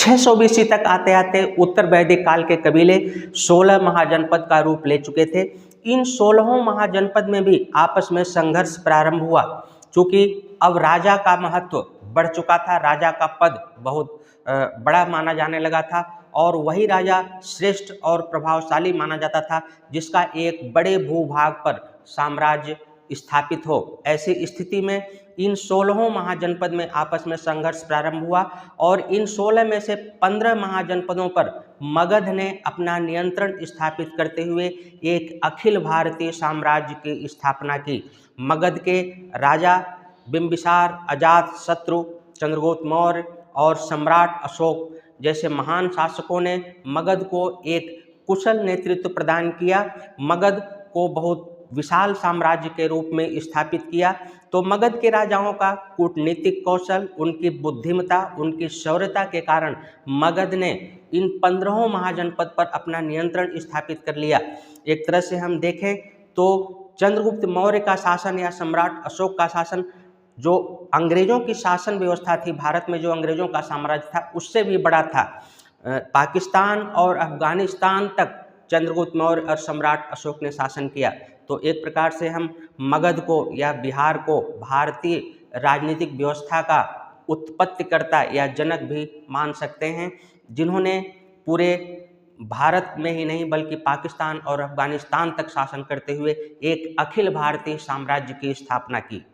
600 BC तक आते आते उत्तर वैदिक काल के कबीले 16 महाजनपद का रूप ले चुके थे। इन 16 महाजनपद में भी आपस में संघर्ष प्रारंभ हुआ, क्योंकि अब राजा का महत्व बढ़ चुका था, राजा का पद बहुत बड़ा माना जाने लगा था और वही राजा श्रेष्ठ और प्रभावशाली माना जाता था जिसका एक बड़े भूभाग पर साम्राज्य स्थापित हो। ऐसी स्थिति में इन 16 महाजनपद में आपस में संघर्ष प्रारंभ हुआ और इन 16 में से 15 महाजनपदों पर मगध ने अपना नियंत्रण स्थापित करते हुए एक अखिल भारतीय साम्राज्य की स्थापना की। मगध के राजा बिंबिसार, अजातशत्रु, चंद्रगुप्त मौर्य और सम्राट अशोक जैसे महान शासकों ने मगध को एक कुशल नेतृत्व प्रदान किया, मगध को बहुत विशाल साम्राज्य के रूप में स्थापित किया। तो मगध के राजाओं का कूटनीतिक कौशल, उनकी बुद्धिमता, उनकी शौर्यता के कारण मगध ने इन 15 महाजनपद पर अपना नियंत्रण स्थापित कर लिया। एक तरह से हम देखें तो चंद्रगुप्त मौर्य का शासन या सम्राट अशोक का शासन जो अंग्रेजों की शासन व्यवस्था थी, भारत में जो अंग्रेजों का साम्राज्य था उससे भी बड़ा था। पाकिस्तान और अफगानिस्तान तक चंद्रगुप्त मौर्य और सम्राट अशोक ने शासन किया। तो एक प्रकार से हम मगध को या बिहार को भारतीय राजनीतिक व्यवस्था का उत्पत्तिकर्ता या जनक भी मान सकते हैं, जिन्होंने पूरे भारत में ही नहीं बल्कि पाकिस्तान और अफगानिस्तान तक शासन करते हुए एक अखिल भारतीय साम्राज्य की स्थापना की।